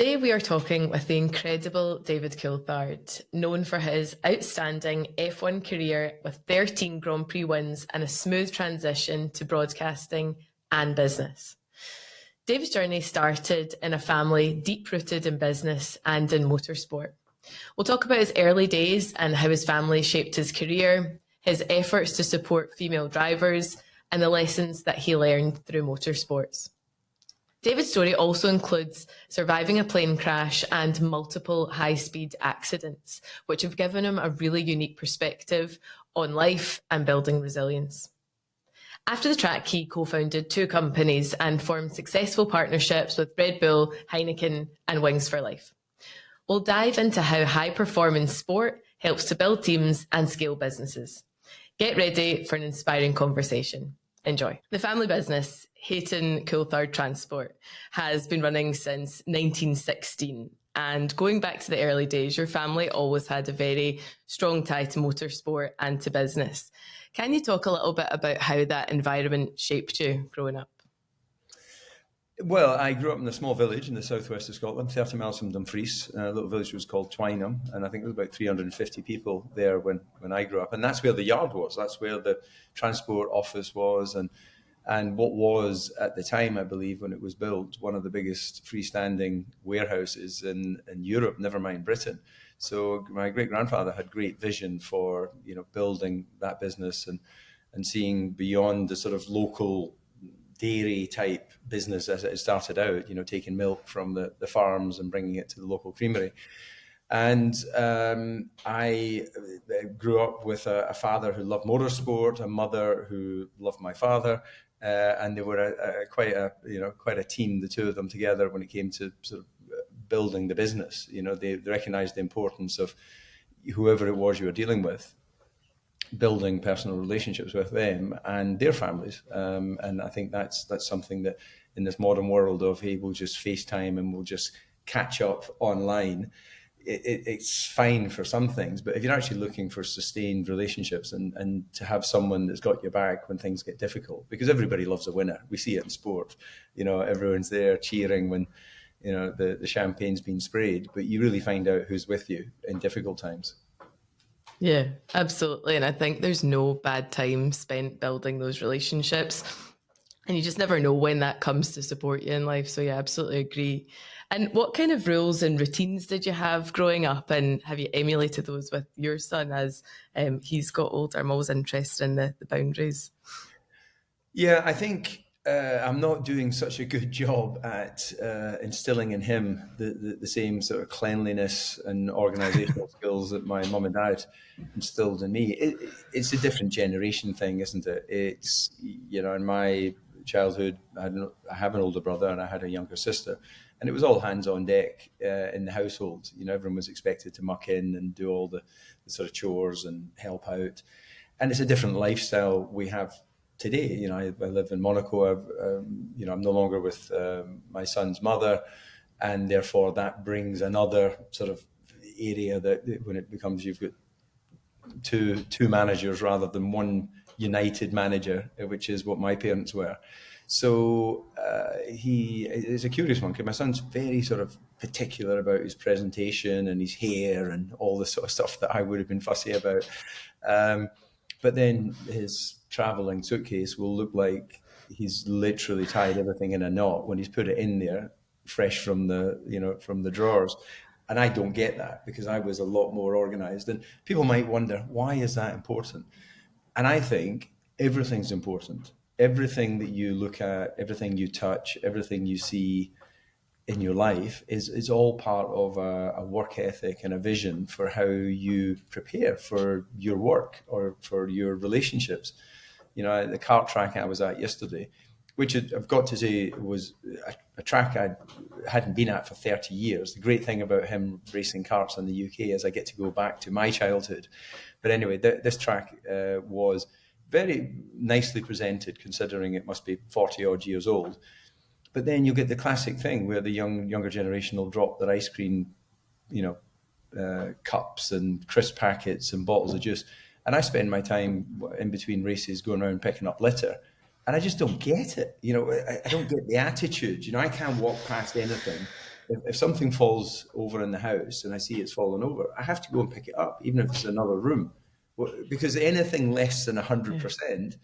Today we are talking with the incredible David Coulthard, known for his outstanding F1 career with 13 Grand Prix wins and a smooth transition to broadcasting and business. David's journey started in a family deep-rooted in business and in motorsport. We'll talk about his early days and how his family shaped his career, his efforts to support female drivers, and the lessons that he learned through motorsports. David's story also includes surviving a plane crash and multiple high-speed accidents, which have given him a really unique perspective on life and building resilience. After the track, he co-founded 2 companies and formed successful partnerships with Red Bull, Heineken, and Wings for Life. We'll dive into how high-performance sport helps to build teams and scale businesses. Get ready for an inspiring conversation. Enjoy. The family business, Hayton Coulthard Transport, has been running since 1916. And going back to the early days, your family always had a very strong tie to motorsport and to business. Can you talk a little bit about how that environment shaped you growing up? Well, I grew up in a small village in the southwest of Scotland, 30 miles from Dumfries. A little village was called Twynham, and I think there was about 350 people there when I grew up. And that's where the yard was. That's where the transport office was, and what was, at the time, I believe, when it was built, one of the biggest freestanding warehouses in Europe, never mind Britain. So my great-grandfather had great vision for, building that business and seeing beyond the sort of local dairy type business as it started out, taking milk from the farms and bringing it to the local creamery. And I grew up with a father who loved motorsport, a mother who loved my father, and they were quite a team, the two of them together, when it came to sort of building the business. They recognized the importance of whoever it was you were dealing with, building personal relationships with them and their families. And I think that's something that in this modern world of, hey, we'll just FaceTime and we'll just catch up online, it's fine for some things. But if you're actually looking for sustained relationships and to have someone that's got your back when things get difficult, because everybody loves a winner. We see it in sport. Everyone's there cheering when, the champagne's been sprayed, but you really find out who's with you in difficult times. Yeah, absolutely. And I think there's no bad time spent building those relationships. And you just never know when that comes to support you in life. So yeah, absolutely agree. And what kind of rules and routines did you have growing up? And have you emulated those with your son as he's got older? I'm always interested in the boundaries. Yeah, I think I'm not doing such a good job at instilling in him the same sort of cleanliness and organizational skills that my mum and dad instilled in me. It's a different generation thing, isn't it? It's, in my childhood, I have an older brother and I had a younger sister, and it was all hands on deck in the household. Everyone was expected to muck in and do all the sort of chores and help out. And it's a different lifestyle we have today. I live in Monaco. I'm no longer with my son's mother, and therefore that brings another sort of area that when it becomes you've got two managers rather than one united manager, which is what my parents were. So he is a curious one because my son's very sort of particular about his presentation and his hair and all the sort of stuff that I would have been fussy about. But then his traveling suitcase will look like he's literally tied everything in a knot when he's put it in there, fresh from the drawers. And I don't get that because I was a lot more organized. And people might wonder, why is that important? And I think everything's important. Everything that you look at, everything you touch, everything you see in your life is all part of a work ethic and a vision for how you prepare for your work or for your relationships. The kart track I was at yesterday, which I've got to say was a track I hadn't been at for 30 years. The great thing about him racing karts in the UK is I get to go back to my childhood. But anyway, this track was very nicely presented, considering it must be 40 odd years old. But then you get the classic thing where the younger generation will drop their ice cream, cups and crisp packets and bottles of juice. And I spend my time in between races going around picking up litter. And I just don't get it. I don't get the attitude. I can't walk past anything if something falls over in the house and I see it's fallen over, I have to go and pick it up, even if it's another room, because anything less than 100%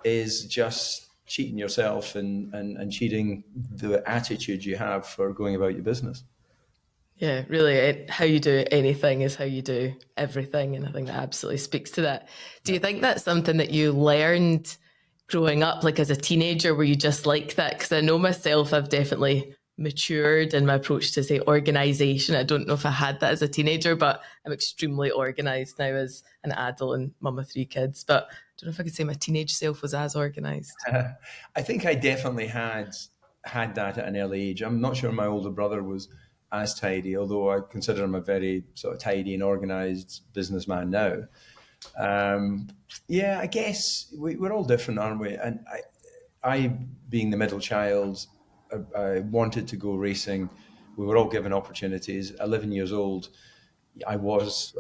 is just cheating yourself and cheating the attitude you have for going about your business. Yeah, really, how you do anything is how you do everything. And I think that absolutely speaks to that. Do you think that's something that you learned growing up, like as a teenager, were you just like that? Because I know myself, I've definitely matured in my approach to, say, organisation. I don't know if I had that as a teenager, but I'm extremely organised now as an adult and mum of 3 kids. But I don't know if I could say my teenage self was as organised. I think I definitely had that at an early age. I'm not sure my older brother was as tidy, although I consider him a very sort of tidy and organised businessman now. Yeah, I guess we're all different, aren't we? And I being the middle child, I wanted to go racing. We were all given opportunities. 11 years old, I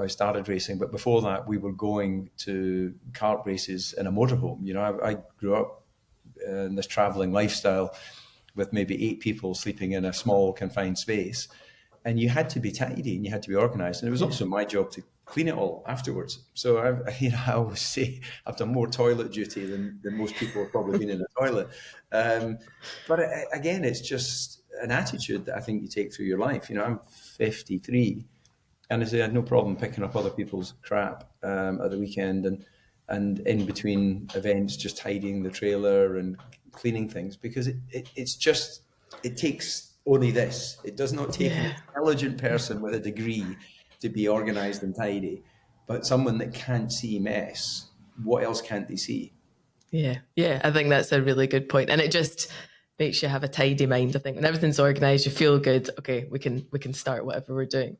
started racing, but before that, we were going to kart races in a motorhome. You know, I grew up in this traveling lifestyle with maybe 8 people sleeping in a small confined space, and you had to be tidy and you had to be organized. And it was also my job to clean it all afterwards. So I always say I've done more toilet duty than most people have probably been in a toilet. But again, it's just an attitude that I think you take through your life. You know, I'm 53, and I had no problem picking up other people's crap at the weekend and in between events, just tidying the trailer and cleaning things, because it takes only this. It does not take an intelligent person with a degree to be organized and tidy, but someone that can't see mess, what else can't they see? Yeah, I think that's a really good point, and it just makes you have a tidy mind. I think when everything's organised, you feel good. Okay, we can start whatever we're doing.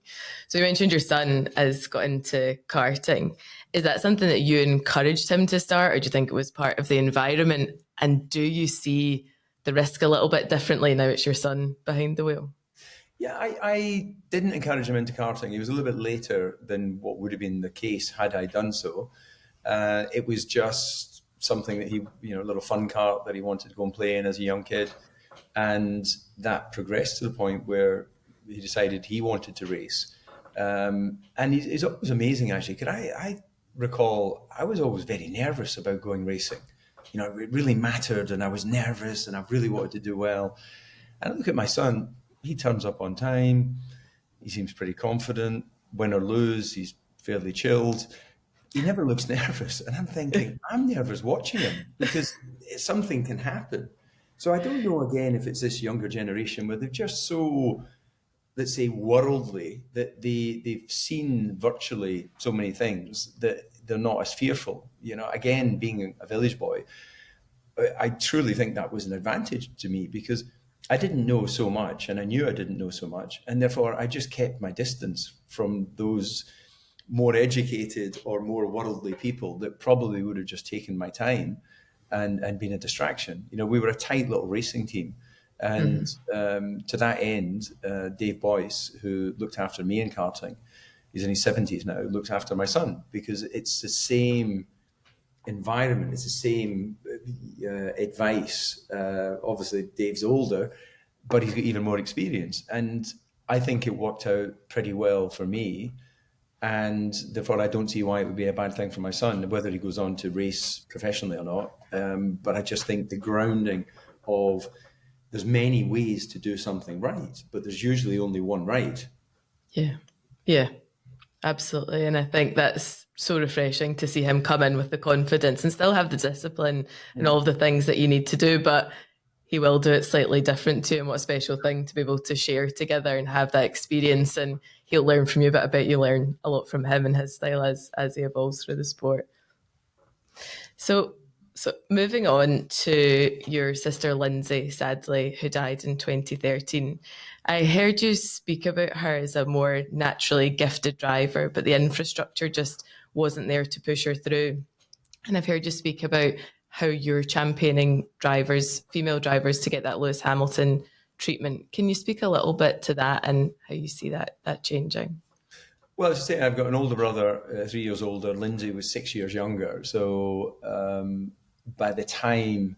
So you mentioned your son has got into karting. Is that something that you encouraged him to start, or do you think it was part of the environment? And do you see the risk a little bit differently now it's your son behind the wheel? Yeah, I didn't encourage him into karting. He was a little bit later than what would have been the case had I done so. It was just something that a little fun kart that he wanted to go and play in as a young kid. And that progressed to the point where he decided he wanted to race. And he's always amazing, actually. I recall I was always very nervous about going racing. You know, it really mattered, and I was nervous, and I really wanted to do well. And I look at my son, he turns up on time, he seems pretty confident, win or lose, he's fairly chilled. He never looks nervous. And I'm thinking, I'm nervous watching him because something can happen. So I don't know, again, if it's this younger generation where they're just so, let's say, worldly, that they've seen virtually so many things that they're not as fearful. You know, again, being a village boy, I truly think that was an advantage to me, because I didn't know so much, and I knew I didn't know so much. And therefore, I just kept my distance from those more educated or more worldly people that probably would have just taken my time and been a distraction. You know, we were a tight little racing team. And to that end, Dave Boyce, who looked after me in karting, he's in his 70s now, looks after my son, because it's the same environment, it's the same advice. Obviously, Dave's older, but he's got even more experience. And I think it worked out pretty well for me. And therefore, I don't see why it would be a bad thing for my son, whether he goes on to race professionally or not. But I just think the grounding of there's many ways to do something right, but there's usually only one right. Yeah, absolutely. And I think that's so refreshing to see him come in with the confidence and still have the discipline and all the things that you need to do, but he will do it slightly different too. And what a special thing to be able to share together and have that experience. And he'll learn from you, but I bet you learn a lot from him and his style as he evolves through the sport. So moving on to your sister Lindsay, sadly, who died in 2013. I heard you speak about her as a more naturally gifted driver, but the infrastructure just wasn't there to push her through. And I've heard you speak about how you're championing drivers, female drivers, to get that Lewis Hamilton treatment. Can you speak a little bit to that and how you see that changing? Well, as I say, I've got an older brother, 3 years older. Lindsay was 6 years younger. So by the time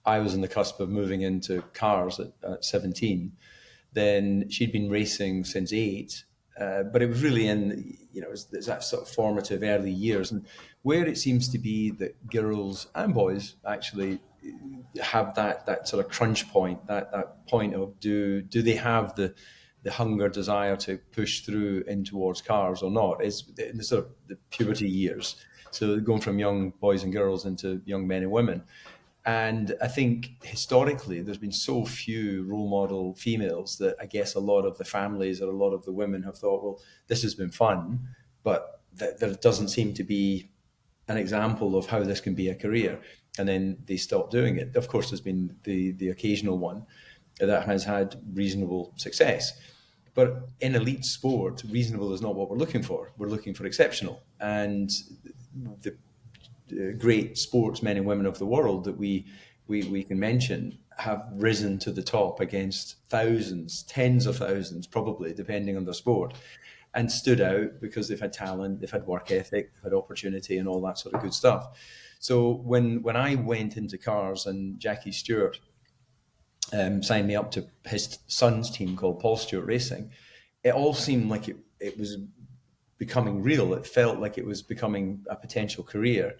I was on the cusp of moving into cars at 17, then she'd been racing since 8. But it was really in, it's that sort of formative early years, and where it seems to be that girls and boys actually have that sort of crunch point, that point of do they have the hunger, desire to push through in towards cars or not, is in the sort of the puberty years. So going from young boys and girls into young men and women. And I think historically there's been so few role model females that I guess a lot of the families or a lot of the women have thought, well, this has been fun, but there doesn't seem to be an example of how this can be a career. And then they stop doing it. Of course, there's been the occasional one that has had reasonable success. But in elite sport, reasonable is not what we're looking for. We're looking for exceptional. And the great sportsmen and women of the world that we can mention have risen to the top against thousands, tens of thousands, probably, depending on their sport, and stood out because they've had talent, they've had work ethic, they've had opportunity and all that sort of good stuff. So when I went into cars and Jackie Stewart signed me up to his son's team called Paul Stewart Racing, it all seemed like it was becoming real. It felt like it was becoming a potential career,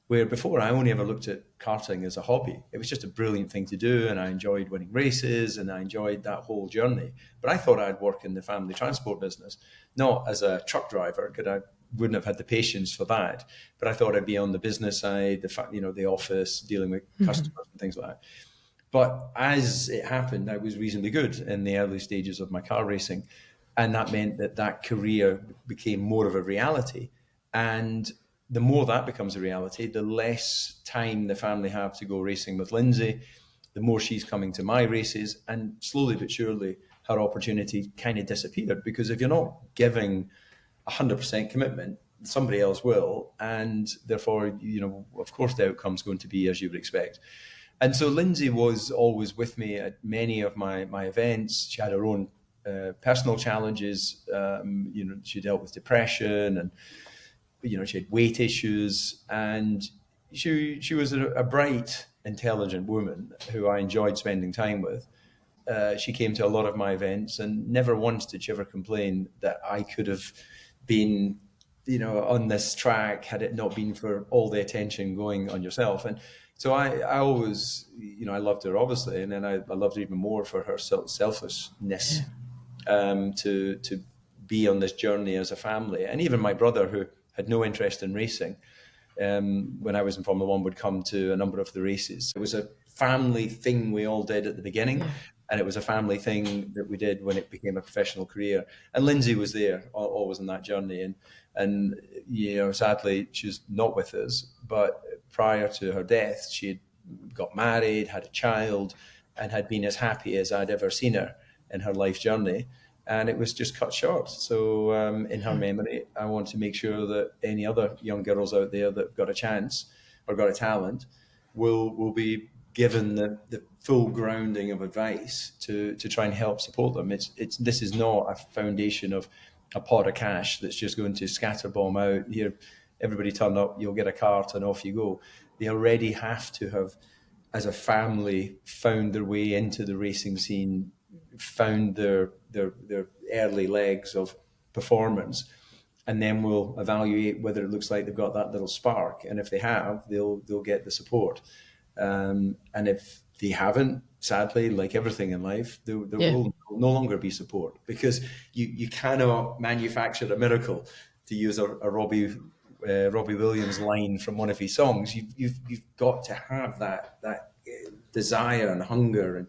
where before I only ever looked at karting as a hobby. It was just a brilliant thing to do, and I enjoyed winning races and I enjoyed that whole journey. But I thought I'd work in the family transport business, not as a truck driver, because I wouldn't have had the patience for that. But I thought I'd be on the business side, the office, dealing with customers and things like that. But as it happened, I was reasonably good in the early stages of my car racing. And that meant that career became more of a reality. And the more that becomes a reality, the less time the family have to go racing with Lindsay, the more she's coming to my races. And slowly but surely, her opportunity kind of disappeared, because if you're not giving 100% commitment, somebody else will. And therefore, of course, the outcome's going to be as you would expect. And so Lindsay was always with me at many of my events. She had her own personal challenges. She dealt with depression, and she had weight issues, and she was a bright, intelligent woman who I enjoyed spending time with. She came to a lot of my events, and never once did she ever complain that I could have been, on this track had it not been for all the attention going on yourself. And so I always, I loved her, obviously, and then I loved her even more for her selflessness, to be on this journey as a family. And even my brother, who had no interest in racing, when I was in Formula One, would come to a number of the races. It was a family thing we all did at the beginning, and it was a family thing that we did when it became a professional career. And Lindsay was there, always on that journey. And sadly, she's not with us, but prior to her death, she had got married, had a child, and had been as happy as I'd ever seen her in her life journey. And it was just cut short. So in her memory, I want to make sure that any other young girls out there that got a chance or got a talent will be given the full grounding of advice to try and help support them. This is not a foundation of a pot of cash that's just going to scatterbomb out here. Everybody turn up, you'll get a cart and off you go. They already have to have, as a family, found their way into the racing scene, found their early legs of performance, and then we'll evaluate whether it looks like they've got that little spark. And if they have, they'll get the support. And if they haven't, sadly, like everything in life, there will no longer be support, because you cannot manufacture a miracle, to use a Robbie Williams line from one of his songs. You've got to have that desire and hunger and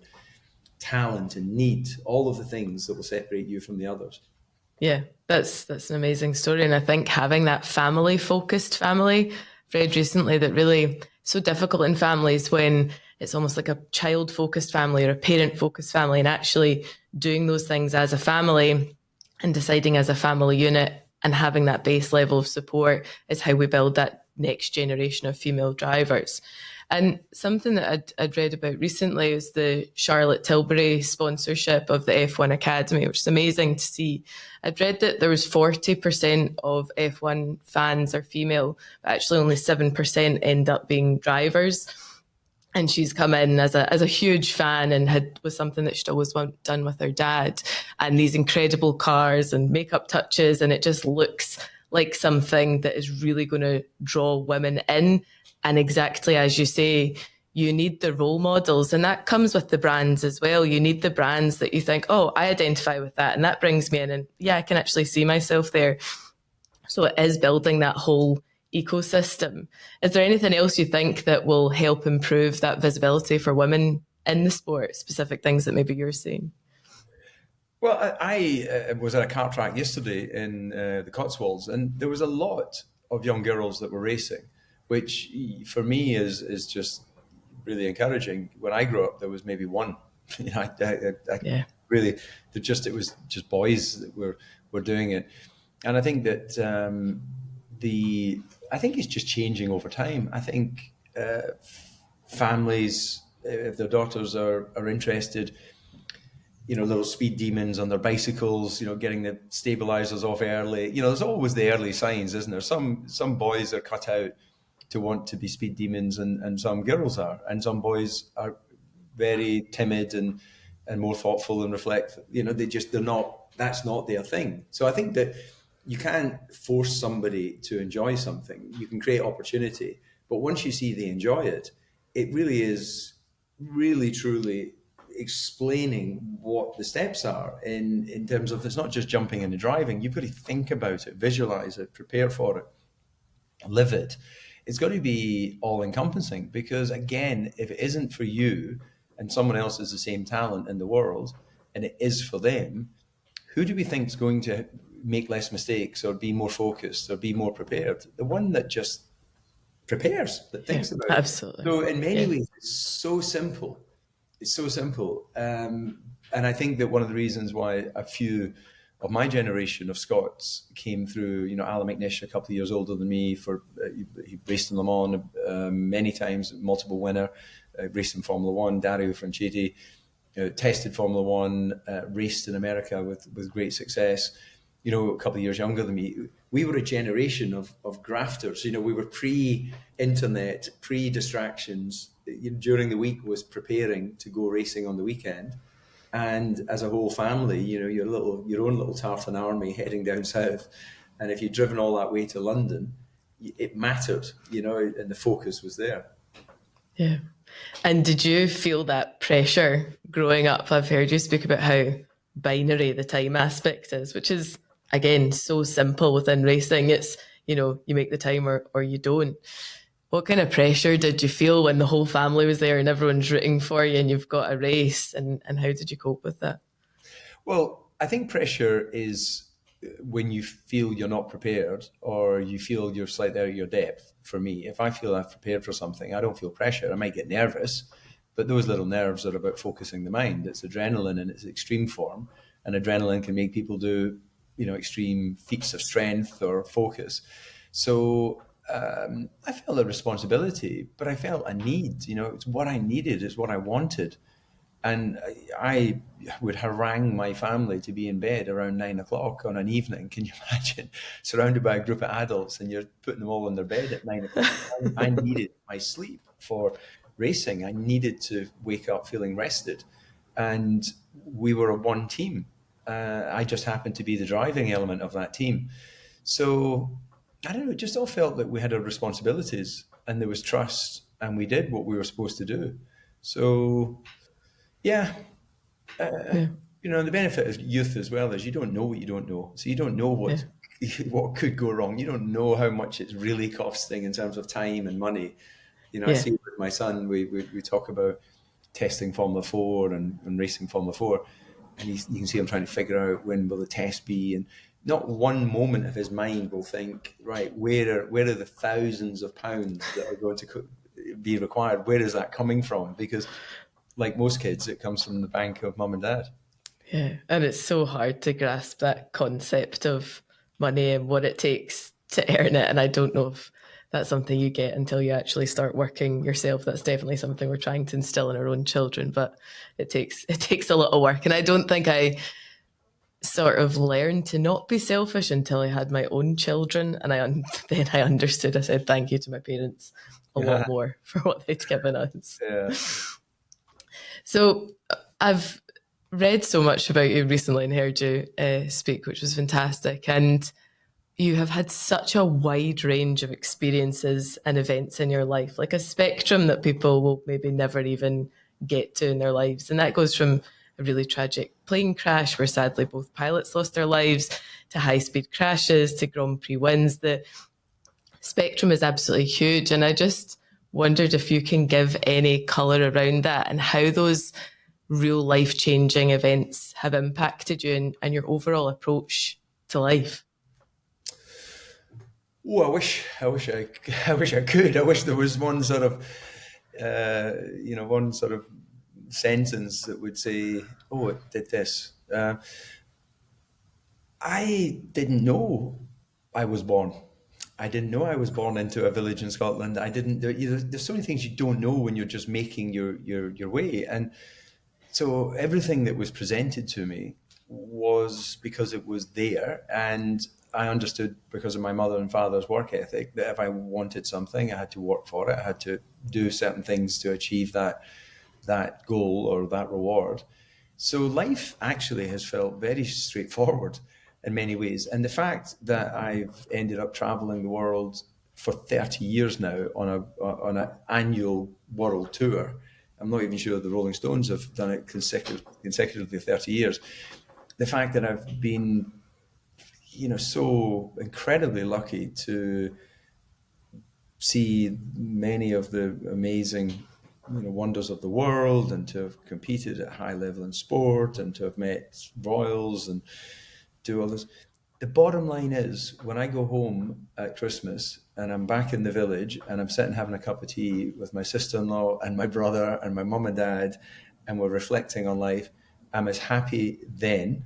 talent and need, all of the things that will separate you from the others. Yeah, that's an amazing story. And I think having that focused family, read recently that really so difficult in families when it's almost like a child-focused family or a parent-focused family, and actually doing those things as a family and deciding as a family unit and having that base level of support is how we build that next generation of female drivers. And something that I'd read about recently is the Charlotte Tilbury sponsorship of the F1 Academy, which is amazing to see. I'd read that there was 40% of F1 fans are female, but actually only 7% end up being drivers. And she's come in as a huge fan and was something that she'd always done with her dad. And these incredible cars and makeup touches, and it just looks like something that is really going to draw women in. And exactly as you say, you need the role models, and that comes with the brands as well. You need the brands that you think, oh, I identify with that, and that brings me in, and yeah, I can actually see myself there. So it is building that whole ecosystem. Is there anything else you think that will help improve that visibility for women in the sport, specific things that maybe you're seeing? Well, I was at a kart track yesterday in the Cotswolds, and there was a lot of young girls that were racing, which for me is just really encouraging. When I grew up, there was maybe one. You know, I really, it was just boys that were doing it, and I think that I think it's just changing over time. I think families, if their daughters are interested, you know, little speed demons on their bicycles, you know, getting the stabilizers off early. You know, there's always the early signs, isn't there? Some boys are cut out to want to be speed demons, and some girls are, and some boys are very timid and more thoughtful and reflect. You know, they're not. That's not their thing. So I think that you can't force somebody to enjoy something. You can create opportunity, but once you see they enjoy it, it really is really truly explaining what the steps are in terms of, it's not just jumping into driving. You've got to think about it, visualize it, prepare for it, live it. It's got to be all encompassing, because again, if it isn't for you and someone else has the same talent in the world and it is for them, who do we think is going to make less mistakes or be more focused or be more prepared? The one that just prepares, that thinks about it. Absolutely. So in many ways, it's so simple. It's so simple. And I think that one of the reasons why a few of my generation of Scots came through, you know, Alan McNish, a couple of years older than me, he raced in Le Mans many times, multiple winner, raced in Formula One, Dario Franchitti, tested Formula One, raced in America with great success, you know, a couple of years younger than me. We were a generation of grafters. You know, we were pre-internet, pre-distractions. During the week was preparing to go racing on the weekend. And as a whole family, you know, your own little tartan army heading down south. And if you'd driven all that way to London, it mattered, you know, and the focus was there. Yeah. And did you feel that pressure growing up? I've heard you speak about how binary the time aspect is, which is, again, so simple within racing. It's, you know, you make the time or you don't. What kind of pressure did you feel when the whole family was there and everyone's rooting for you and you've got a race? And how did you cope with that? Well, I think pressure is when you feel you're not prepared or you feel you're slightly out of your depth. For me, if I feel I've prepared for something, I don't feel pressure. I might get nervous, but those little nerves are about focusing the mind. It's adrenaline in its extreme form, and adrenaline can make people do, you know, extreme feats of strength or focus. So I felt a responsibility, but I felt a need. You know, it's what I needed, it's what I wanted. And I would harangue my family to be in bed around 9 o'clock on an evening. Can you imagine? Surrounded by a group of adults and you're putting them all in their bed at 9 o'clock. I needed my sleep for racing. I needed to wake up feeling rested. And we were a one team. I just happened to be the driving element of that team. So, I don't know, it just all felt that we had our responsibilities and there was trust and we did what we were supposed to do. So... Yeah. You know, the benefit of youth as well is you don't know what you don't know. So you don't know what could go wrong. You don't know how much it's really costing in terms of time and money. You know, I see with my son, we talk about testing Formula 4 and racing Formula 4. And you can see him trying to figure out when will the test be. And not one moment of his mind will think, right, where are the thousands of pounds that are going to be required? Where is that coming from? Because... like most kids, it comes from the bank of mum and dad. Yeah, and it's so hard to grasp that concept of money and what it takes to earn it. And I don't know if that's something you get until you actually start working yourself. That's definitely something we're trying to instill in our own children, but it takes a lot of work. And I don't think I sort of learned to not be selfish until I had my own children. And then I understood. I said thank you to my parents a lot more for what they'd given us. Yeah. So I've read so much about you recently and heard you speak, which was fantastic. And you have had such a wide range of experiences and events in your life, like a spectrum that people will maybe never even get to in their lives. And that goes from a really tragic plane crash where sadly both pilots lost their lives, to high-speed crashes, to Grand Prix wins. The spectrum is absolutely huge. And I just wondered if you can give any colour around that and how those real life-changing events have impacted you and your overall approach to life. Oh, I wish I could. I wish there was one sort of, one sort of sentence that would say, "Oh, it did this." I didn't know I was born. I didn't know I was born into a village in Scotland. I didn't. There's so many things you don't know when you're just making your way, and so everything that was presented to me was because it was there, and I understood because of my mother and father's work ethic that if I wanted something, I had to work for it. I had to do certain things to achieve that goal or that reward. So life actually has felt very straightforward in many ways. And the fact that I've ended up traveling the world for 30 years now on an annual world tour, I'm not even sure the Rolling Stones have done it consecutively 30 years. The fact that I've been, so incredibly lucky to see many of the amazing, wonders of the world, and to have competed at high level in sport, and to have met royals and do all this. The bottom line is, when I go home at Christmas and I'm back in the village and I'm sitting having a cup of tea with my sister-in-law and my brother and my mum and dad, and we're reflecting on life, I'm as happy then,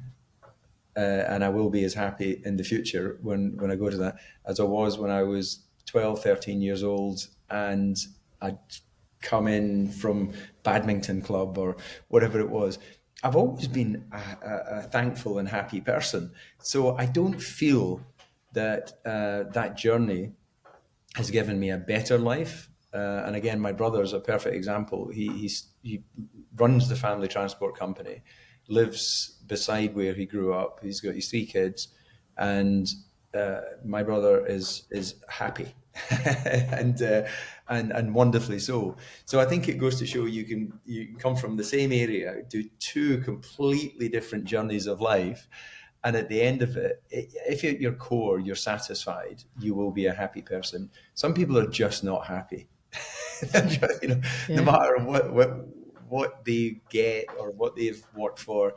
and I will be as happy in the future when I go to that, as I was when I was 12, 13 years old and I'd come in from badminton club or whatever it was. I've always been a thankful and happy person. So I don't feel that that journey has given me a better life. And again, my brother's a perfect example. He runs the family transport company, lives beside where he grew up. He's got his 3 kids, and my brother is happy and wonderfully so. So I think it goes to show you can come from the same area, do 2 completely different journeys of life, and at the end of it, if at your core you're satisfied, you will be a happy person. Some people are just not happy. No matter what they get or what they've worked for,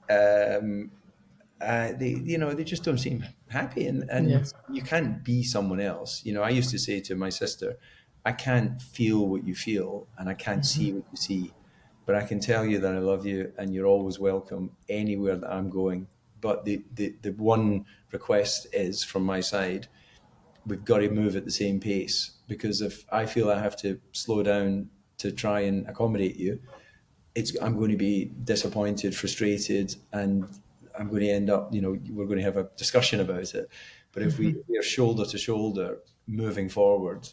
they just don't seem happy, and you can't be someone else. I used to say to my sister, I can't feel what you feel and I can't see what you see, but I can tell you that I love you and you're always welcome anywhere that I'm going. But the one request is from my side, we've got to move at the same pace, because if I feel I have to slow down to try and accommodate you, I'm going to be disappointed, frustrated, and I'm going to end up, we're going to have a discussion about it. But if we are shoulder to shoulder moving forward,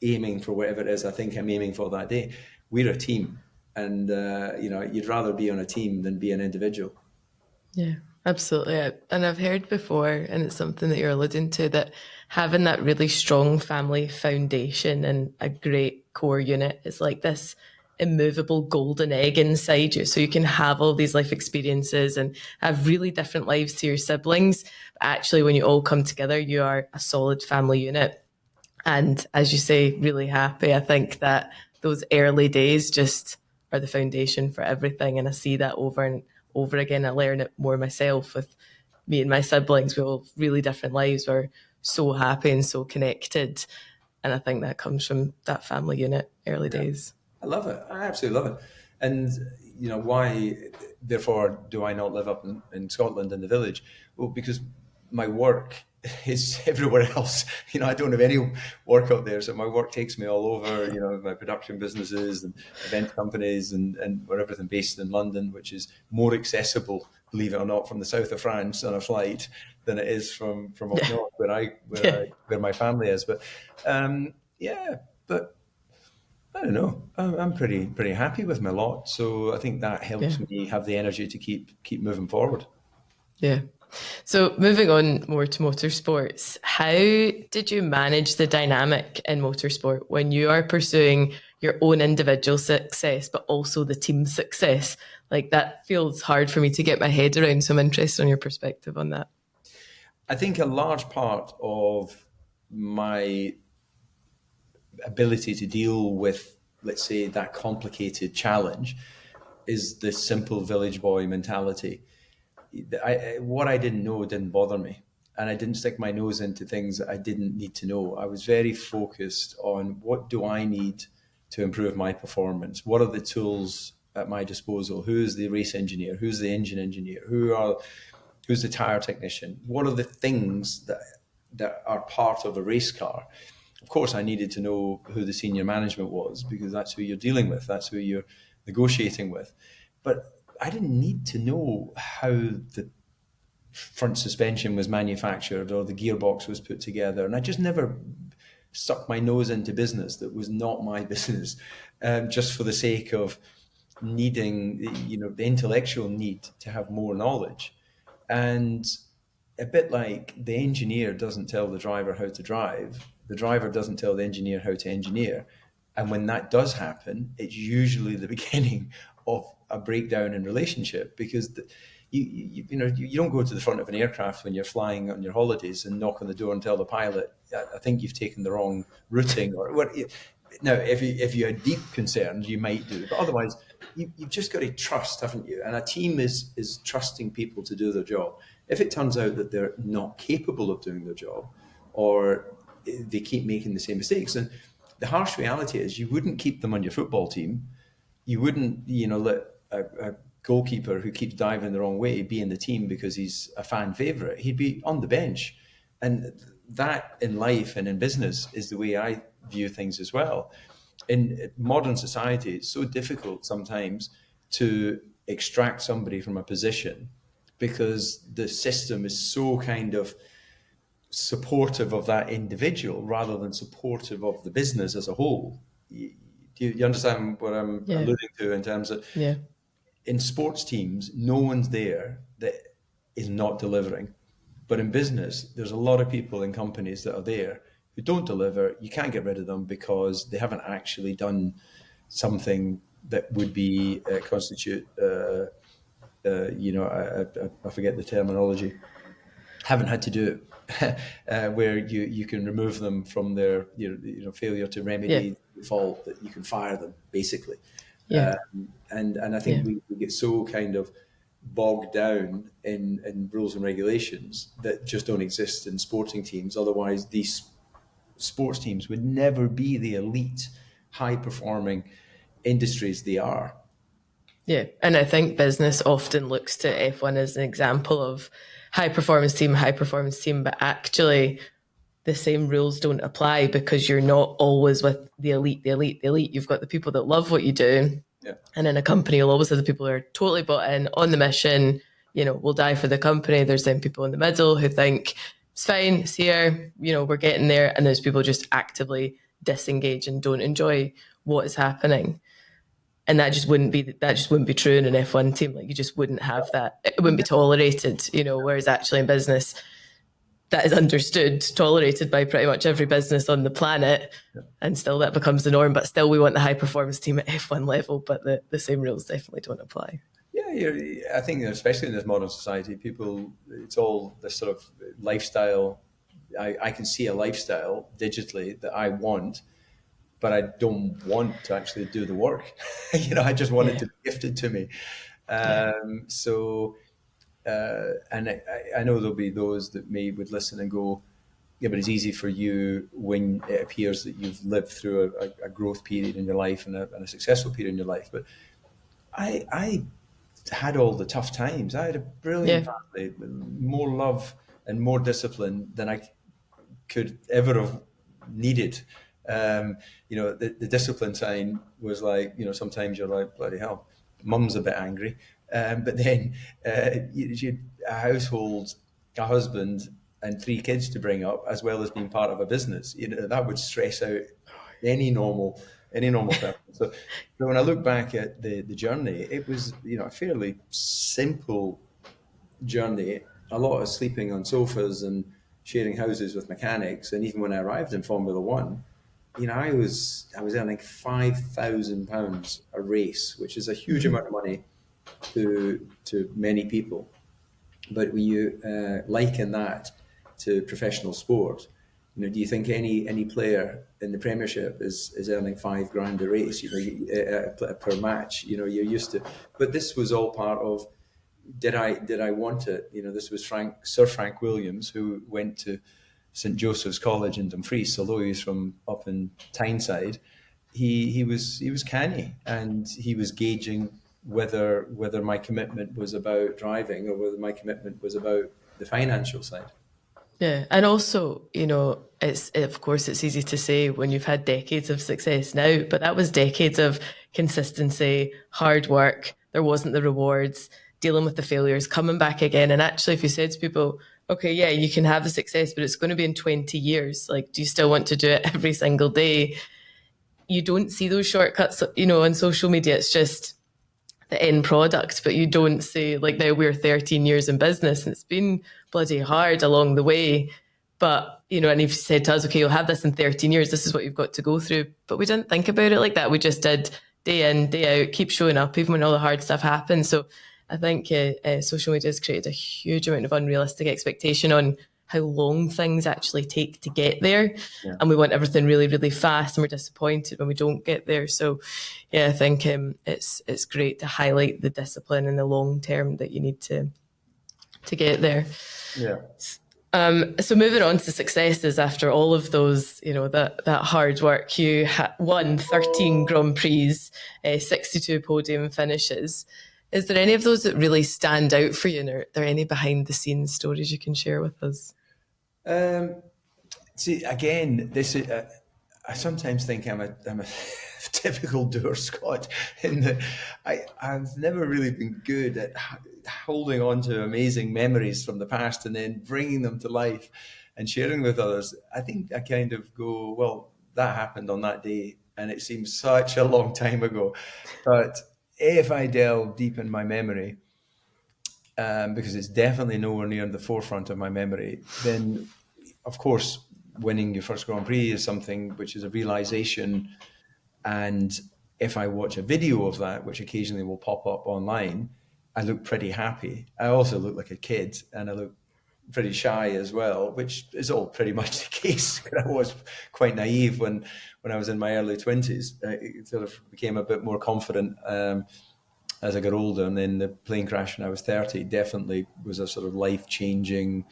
aiming for whatever it is I think I'm aiming for that day, we're a team. And, you'd rather be on a team than be an individual. Yeah, absolutely. And I've heard before, and it's something that you're alluding to, that having that really strong family foundation and a great core unit is like this immovable golden egg inside you. So you can have all these life experiences and have really different lives to your siblings. But actually, when you all come together, you are a solid family unit. And as you say, really happy. I think that those early days just are the foundation for everything. And I see that over and over again. I learn it more myself with me and my siblings. We all have really different lives. We're so happy and so connected. And I think that comes from that family unit early days. I love it. I absolutely love it. And, why, therefore, do I not live up in Scotland in the village? Well, because my work is everywhere else. I don't have any work out there. So my work takes me all over, my production businesses and event companies and we're everything based in London, which is more accessible believe it or not, from the south of France on a flight than it is from up north where my family is. But yeah, but I don't know. I'm pretty happy with my lot, so I think that helps me have the energy to keep moving forward. Yeah. So moving on more to motorsports, how did you manage the dynamic in motorsport when you are pursuing your own individual success, but also the team success? Like, that feels hard for me to get my head around. So I'm interested in your perspective on that. I think a large part of my ability to deal with, let's say, that complicated challenge is the simple village boy mentality. What I didn't know didn't bother me, and I didn't stick my nose into things that I didn't need to know. I was very focused on what do I need to improve my performance? What are the tools at my disposal? Who's the race engineer? Who's the engine engineer? Who's the tire technician? What are the things that are part of a race car? Of course, I needed to know who the senior management was, because that's who you're dealing with. That's who you're negotiating with. But I didn't need to know how the front suspension was manufactured or the gearbox was put together. And I just never stuck my nose into business that was not my business, just for the sake of needing, the intellectual need to have more knowledge. And a bit like the engineer doesn't tell the driver how to drive, the driver doesn't tell the engineer how to engineer. And when that does happen, it's usually the beginning of a breakdown in relationship, because you don't go to the front of an aircraft when you're flying on your holidays and knock on the door and tell the pilot, I think you've taken the wrong routing, or what. Now, if you had deep concerns, you might do, but otherwise, you've just got to trust, haven't you? And a team is trusting people to do their job. If it turns out that they're not capable of doing their job, or they keep making the same mistakes, and the harsh reality is, you wouldn't keep them on your football team. You wouldn't, let a goalkeeper who keeps diving the wrong way be in the team because he's a fan favorite. He'd be on the bench. And that, in life and in business, is the way I view things as well. In modern society, it's so difficult sometimes to extract somebody from a position, because the system is so kind of supportive of that individual rather than supportive of the business as a whole. Do you understand what I'm alluding to, in terms of, in sports teams, no one's there that is not delivering. But in business, there's a lot of people in companies that are there who don't deliver. You can't get rid of them because they haven't actually done something that would be constitute, I forget the terminology, haven't had to do it, where you can remove them from their failure to remedy the fault, that you can fire them, basically. And I think we get so kind of bogged down in rules and regulations that just don't exist in sporting teams. Otherwise, these sports teams would never be the elite, high-performing industries they are. Yeah, and I think business often looks to F1 as an example of high performance team, but actually the same rules don't apply, because you're not always with the elite. You've got the people that love what you do. And in a company, you'll always have the people who are totally bought in, on the mission, will die for the company. There's then people in the middle who think, it's fine, it's here, we're getting there. And there's people just actively disengage and don't enjoy what is happening. And that just wouldn't be true in an F1 team. Like, you just wouldn't have that. It wouldn't be tolerated, whereas actually in business, that is understood, tolerated by pretty much every business on the planet. And still that becomes the norm. But still, we want the high performance team at F1 level, but the same rules definitely don't apply. Yeah, I think especially in this modern society, it's all this sort of lifestyle. I can see a lifestyle digitally that I want, but I don't want to actually do the work. I just want it to be gifted to me. And I know there'll be those that would listen and go, yeah, but it's easy for you when it appears that you've lived through a growth period in your life and a successful period in your life. But I had all the tough times. I had a brilliant family, more love and more discipline than I could ever have needed. The discipline sign was like, sometimes you're like, bloody hell, mum's a bit angry. But then you a household, a husband, and 3 kids to bring up, as well as being part of a business. That would stress out any normal person. So when I look back at the journey, it was a fairly simple journey. A lot of sleeping on sofas and sharing houses with mechanics. And even when I arrived in Formula One, I was earning £5,000 a race, which is a huge amount of money to many people. But when you liken that to professional sport, do you think any player in the Premiership is earning £5,000 a race, per match? You're used to. But this was all part of. Did I want it? This was Sir Frank Williams, who went to St Joseph's College in Dumfries, although he was from up in Tyneside. He was canny, and he was gauging whether my commitment was about driving or whether my commitment was about the financial side. Yeah, and also, of course it's easy to say when you've had decades of success now, but that was decades of consistency, hard work. There wasn't the rewards, dealing with the failures, coming back again. And actually, if you said to people, okay, yeah, you can have the success, but it's going to be in 20 years. Like, do you still want to do it every single day? You don't see those shortcuts, on social media. It's just the end product, but you don't see, like, now we're 13 years in business and it's been bloody hard along the way. But, and you've said to us, okay, you'll have this in 13 years. This is what you've got to go through. But we didn't think about it like that. We just did day in, day out, keep showing up, even when all the hard stuff happens. So I think social media has created a huge amount of unrealistic expectation on how long things actually take to get there. Yeah. And we want everything really, really fast, and we're disappointed when we don't get there. So yeah, I think it's great to highlight the discipline and the long term that you need to get there. Yeah. So moving on to successes after all of those, that hard work, you won 13 Grand Prix, 62 podium finishes. Is there any of those that really stand out for you? And are there any behind the scenes stories you can share with us? See, again, this is, I sometimes think I'm a typical dour Scot in that I've never really been good at holding on to amazing memories from the past and then bringing them to life and sharing with others. I think I kind of go, well, that happened on that day, and it seems such a long time ago. But if I delve deep in my memory, because it's definitely nowhere near the forefront of my memory, then of course winning your first Grand Prix is something which is a realization. And if I watch a video of that, which occasionally will pop up online, I look pretty happy. I also look like a kid, and I look pretty shy as well, which is all pretty much the case. I was quite naive when I was in my early 20s. I sort of became a bit more confident as I got older, and then the plane crash when I was 30 definitely was a sort of life-changing,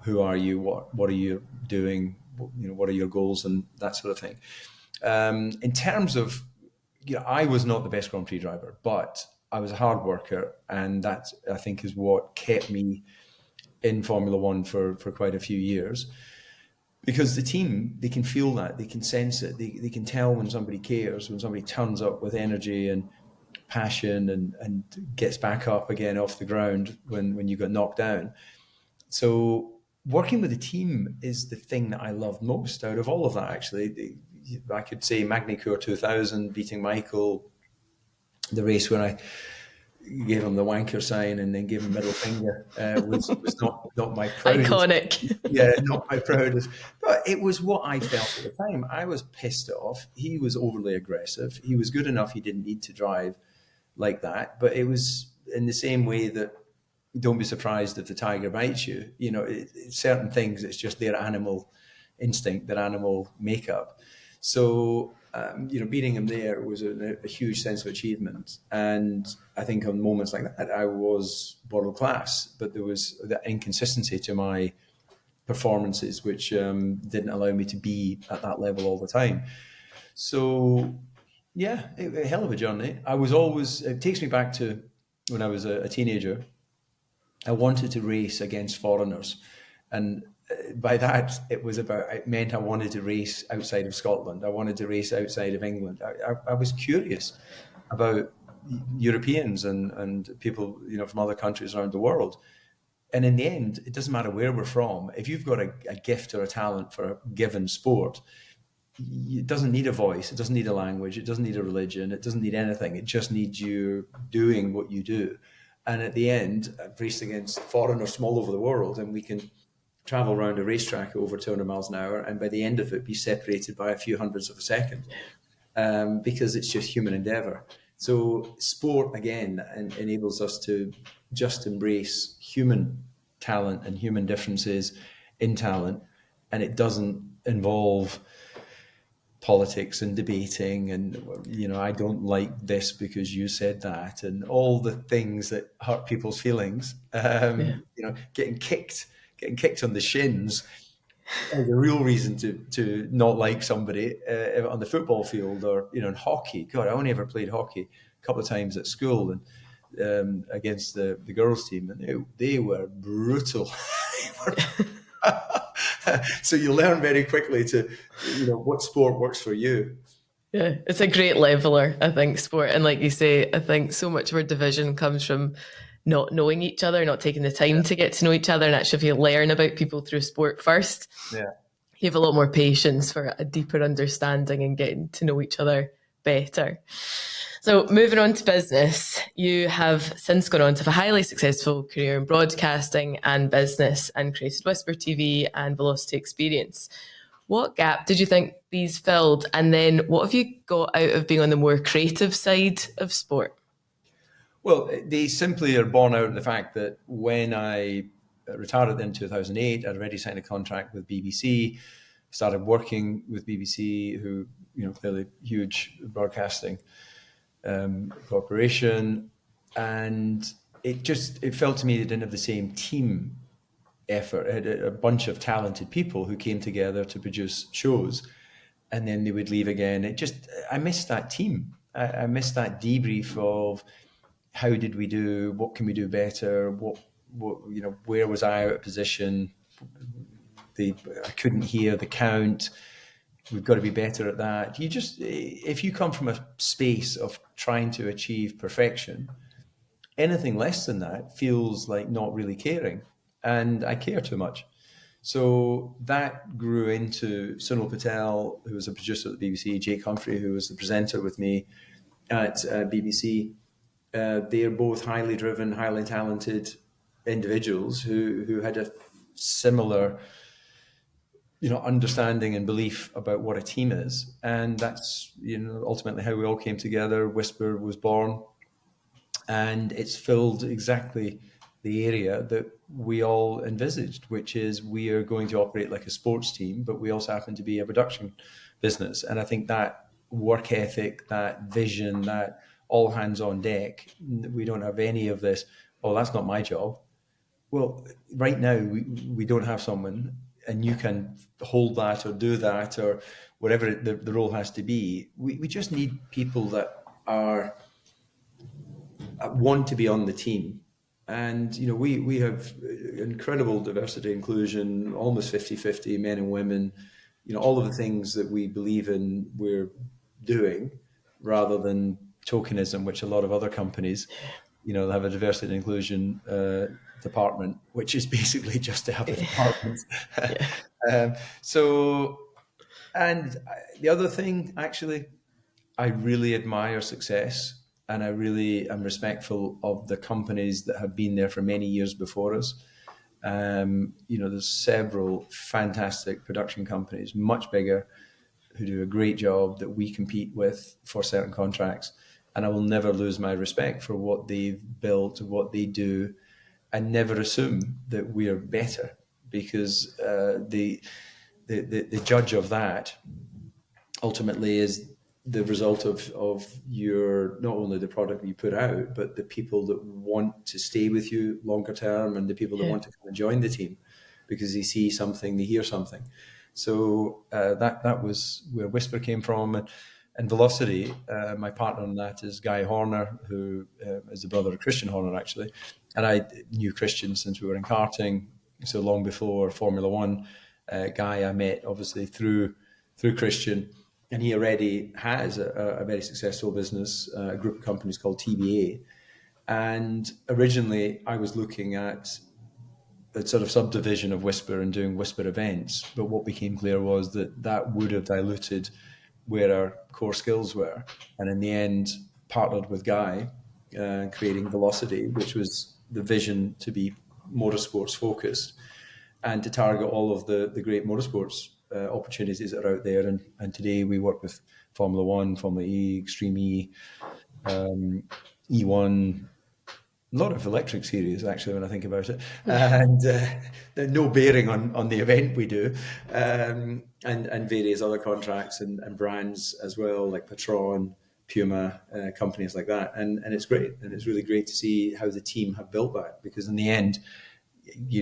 who are you, what are you doing, what are your goals, and that sort of thing. In terms of, I was not the best Grand Prix driver, but I was a hard worker, and that, I think, is what kept me in Formula One for quite a few years. Because the team, they can feel that, they can sense it, they can tell when somebody cares, when somebody turns up with energy and passion and gets back up again off the ground when you got knocked down. So working with a team is the thing that I love most out of all of that, actually. I could say Magny-Cours 2000, beating Michael, the race where I gave him the wanker sign and then gave him middle finger, was not my proudest. Iconic. Yeah, not my proudest. But it was what I felt at the time. I was pissed off. He was overly aggressive. He was good enough. He didn't need to drive like that. But it was in the same way that don't be surprised if the tiger bites you. Certain things, it's just their animal instinct, their animal makeup. So, beating him there was a huge sense of achievement. And I think on moments like that, I was world class, but there was the inconsistency to my performances, which didn't allow me to be at that level all the time. So, yeah, a hell of a journey. It takes me back to when I was a teenager. I wanted to race against foreigners. And by that, it meant I wanted to race outside of Scotland. I wanted to race outside of England. I was curious about Europeans and people, from other countries around the world. And in the end, it doesn't matter where we're from. If you've got a gift or a talent for a given sport, it doesn't need a voice, it doesn't need a language, it doesn't need a religion, it doesn't need anything. It just needs you doing what you do. And at the end, I've raced against foreigners from all over the world, and we can travel around a racetrack at over 200 miles an hour, and by the end of it, be separated by a few hundredths of a second, because it's just human endeavor. So sport, again, enables us to just embrace human talent and human differences in talent, and it doesn't involve politics and debating and, I don't like this because you said that, and all the things that hurt people's feelings. Getting kicked on the shins is a real reason to not like somebody on the football field, or in hockey. God, I only ever played hockey a couple of times at school, and against the girls' team, and they were brutal. So you learn very quickly to, what sport works for you. Yeah, it's a great leveler, I think, sport. And like you say, I think so much of our division comes from not knowing each other, not taking the time to get to know each other. And actually, if you learn about people through sport first, you have a lot more patience for a deeper understanding and getting to know each other better. So moving on to business, you have since gone on to have a highly successful career in broadcasting and business, and created Whisper TV and Velocity Experience. What gap did you think these filled? And then what have you got out of being on the more creative side of sport? Well, they simply are born out of the fact that when I retired in 2008, I'd already signed a contract with BBC, started working with BBC, who, clearly huge broadcasting corporation. And it felt to me they didn't have the same team effort. It had a bunch of talented people who came together to produce shows, and then they would leave again. I missed that team. I missed that debrief of how did we do, what can we do better, what where was I out of position, I couldn't hear the count, we've got to be better at that. If you come from a space of trying to achieve perfection, anything less than that feels like not really caring, and I care too much. So that grew into Sunil Patel, who was a producer at the BBC, Jake Humphrey, who was the presenter with me at BBC. They're both highly driven, highly talented individuals who had a similar, understanding and belief about what a team is. And that's, ultimately how we all came together. Whisper was born, and it's filled exactly the area that we all envisaged, which is we are going to operate like a sports team, but we also happen to be a production business. And I think that work ethic, that vision, that all hands on deck, we don't have any of this, oh, that's not my job. Well, right now we don't have someone, and you can hold that or do that or whatever the role has to be. We just need people that want to be on the team. And, we have incredible diversity, inclusion, almost 50-50 men and women, all of the things that we believe in, we're doing, rather than tokenism, which a lot of other companies, have a diversity and inclusion department, which is basically just to have a department. And the other thing, actually, I really admire success, and I really am respectful of the companies that have been there for many years before us. There's several fantastic production companies, much bigger, who do a great job that we compete with for certain contracts. And I will never lose my respect for what they've built, what they do, and never assume that we are better, because the judge of that ultimately is the result of your, not only the product you put out, but the people that want to stay with you longer term, and the people that want to come and join the team because they see something, they hear something. So that was where Whisper came from. And Velocity, my partner on that is Guy Horner, who is the brother of Christian Horner, actually. And I knew Christian since we were in karting, so long before Formula One. Guy I met, obviously, through Christian. and he already has a very successful business, a group of companies called TBA. And originally I was looking at a sort of subdivision of Whisper and doing Whisper events. But what became clear was that that would have diluted where our core skills were. And in the end, partnered with Guy, creating Velocity, which was the vision to be motorsports focused and to target all of the great motorsports opportunities that are out there. And today we work with Formula One, Formula E, Extreme E, E1, a lot of electric series, actually, when I think about it, and no bearing on the event we do, and various other contracts and brands as well, like Patron, Puma, companies like that. And it's great. And it's really great to see how the team have built that, because in the end,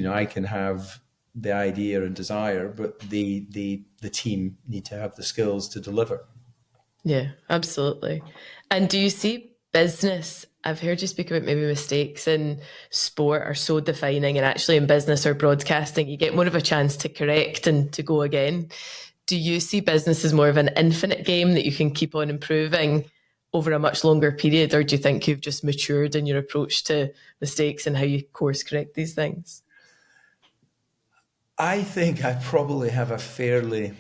I can have the idea and desire, but the team need to have the skills to deliver. Yeah, absolutely. And do you see business? I've heard you speak about maybe mistakes in sport are so defining, and actually in business or broadcasting, you get more of a chance to correct and to go again. Do you see business as more of an infinite game that you can keep on improving over a much longer period, or do you think you've just matured in your approach to mistakes and how you course correct these things? I think I probably have a fairly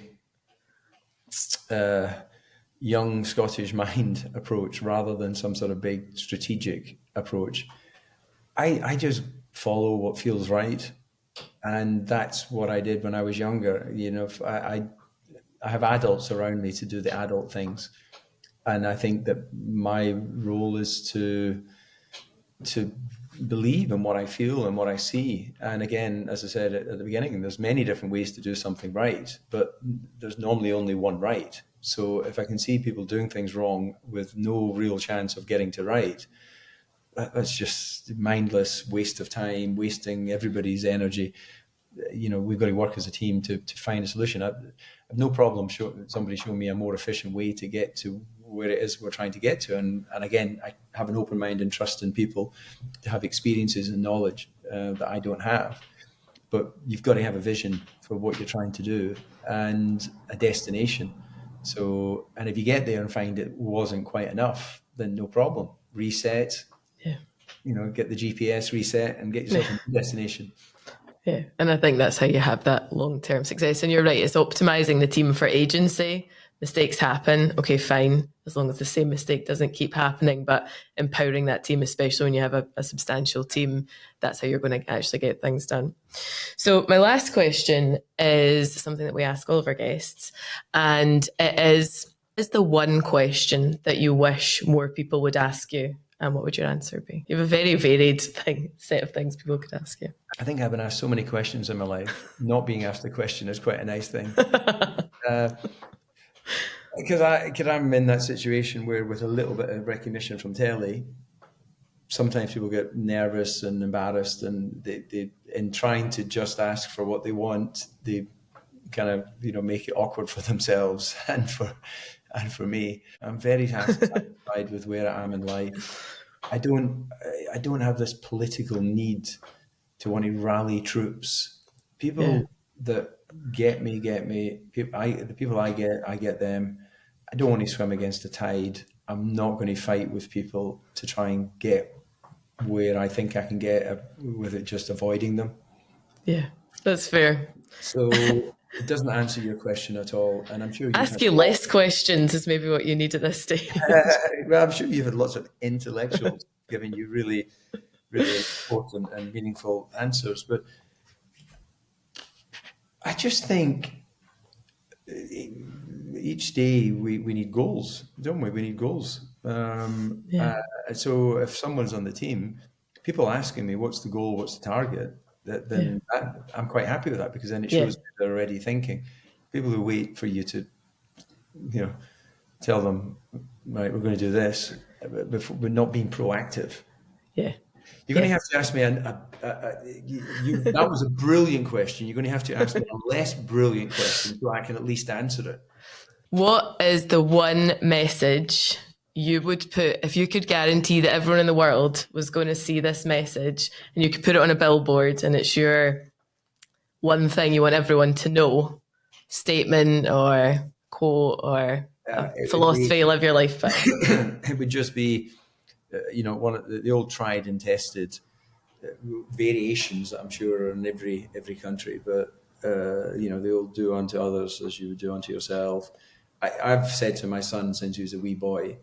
young Scottish mind approach rather than some sort of big strategic approach. I just follow what feels right. And that's what I did when I was younger. I have adults around me to do the adult things. And I think that my role is to believe in what I feel and what I see. And again, as I said at the beginning, there's many different ways to do something right, but there's normally only one right. So if I can see people doing things wrong with no real chance of getting to right, that's just mindless waste of time, wasting everybody's energy. We've got to work as a team to find a solution. I have no problem somebody showing me a more efficient way to get to where it is we're trying to get to. And again, I have an open mind and trust in people to have experiences and knowledge that I don't have. But you've got to have a vision for what you're trying to do and a destination. So, and if you get there and find it wasn't quite enough, then no problem. Reset, get the GPS reset and get yourself a destination. Yeah, and I think that's how you have that long-term success. And you're right, it's optimizing the team for agency. Mistakes happen, okay, fine, as long as the same mistake doesn't keep happening, but empowering that team, especially when you have a substantial team, that's how you're going to actually get things done. So my last question is something that we ask all of our guests, and it is the one question that you wish more people would ask you? And what would your answer be? You have a very varied set of things people could ask you. I think I've been asked so many questions in my life. Not being asked a question is quite a nice thing. Because I'm in that situation where, with a little bit of recognition from telly, sometimes people get nervous and embarrassed, and they in trying to just ask for what they want, they kind of make it awkward for themselves and for me. I'm very satisfied with where I am in life. I don't have this political need to want to rally troops. People that get me. The people I get them. I don't want to swim against the tide. I'm not going to fight with people to try and get where I think I can get with it, just avoiding them. Yeah, that's fair. So it doesn't answer your question at all. And I'm sure ask you less questions is maybe what you need at this stage. Well, I'm sure you've had lots of intellectuals giving you really, really important and meaningful answers. But I just think each day we need goals, don't we? We need goals. So if someone's on the team, people asking me, what's the goal, what's the target, then I'm quite happy with that, because then it shows they're already thinking. People who wait for you to, tell them, right, we're going to do this, but not being proactive. Yeah. You're going to have to ask me, that was a brilliant question. You're going to have to ask me a less brilliant question so I can at least answer it. What is the one message you would put, if you could guarantee that everyone in the world was going to see this message and you could put it on a billboard and it's your one thing you want everyone to know, statement or quote or philosophy, live your life by. It would just be, one of the old tried and tested variations that I'm sure are in every country, but they all do unto others as you would do unto yourself. I've said to my son since he was a wee boy,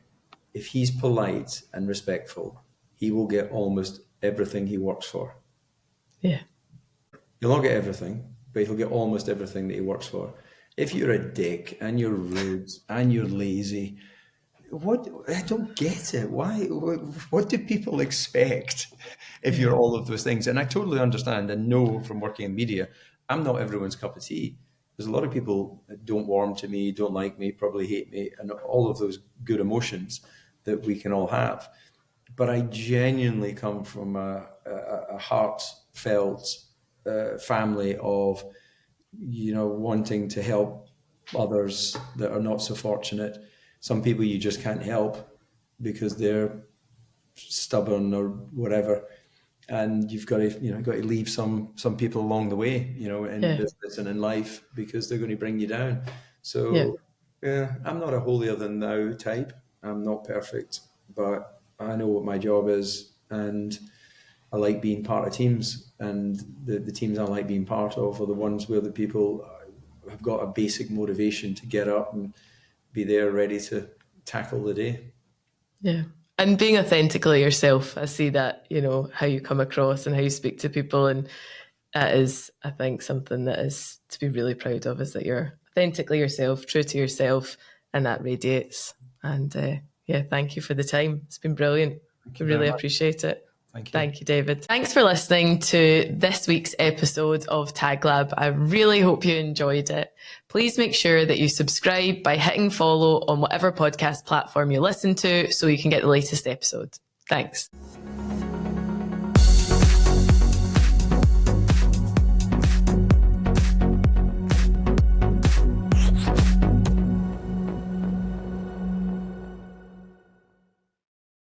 if he's polite and respectful, he will get almost everything he works for. Yeah. He'll not get everything, but he'll get almost everything that he works for. If you're a dick and you're rude and you're lazy, I don't get it. Why? What do people expect if you're all of those things? And I totally understand and know from working in media, I'm not everyone's cup of tea. There's a lot of people that don't warm to me, don't like me, probably hate me, and all of those good emotions that we can all have. But I genuinely come from a heartfelt family of, wanting to help others that are not so fortunate. Some people you just can't help because they're stubborn or whatever, and you've got to leave some people along the way, in business and in life, because they're going to bring you down. So I'm not a holier than thou type. I'm not perfect, but I know what my job is, and I like being part of teams, and the teams I like being part of are the ones where the people have got a basic motivation to get up and be there ready to tackle the day. Yeah. And being authentically yourself. I see that, how you come across and how you speak to people. And that is, I think, something that is to be really proud of, is that you're authentically yourself, true to yourself, and that radiates. And thank you for the time. It's been brilliant. I really appreciate it. Thank you, David. Thanks for listening to this week's episode of Tag Lab. I really hope you enjoyed it. Please make sure that you subscribe by hitting follow on whatever podcast platform you listen to so you can get the latest episode. Thanks.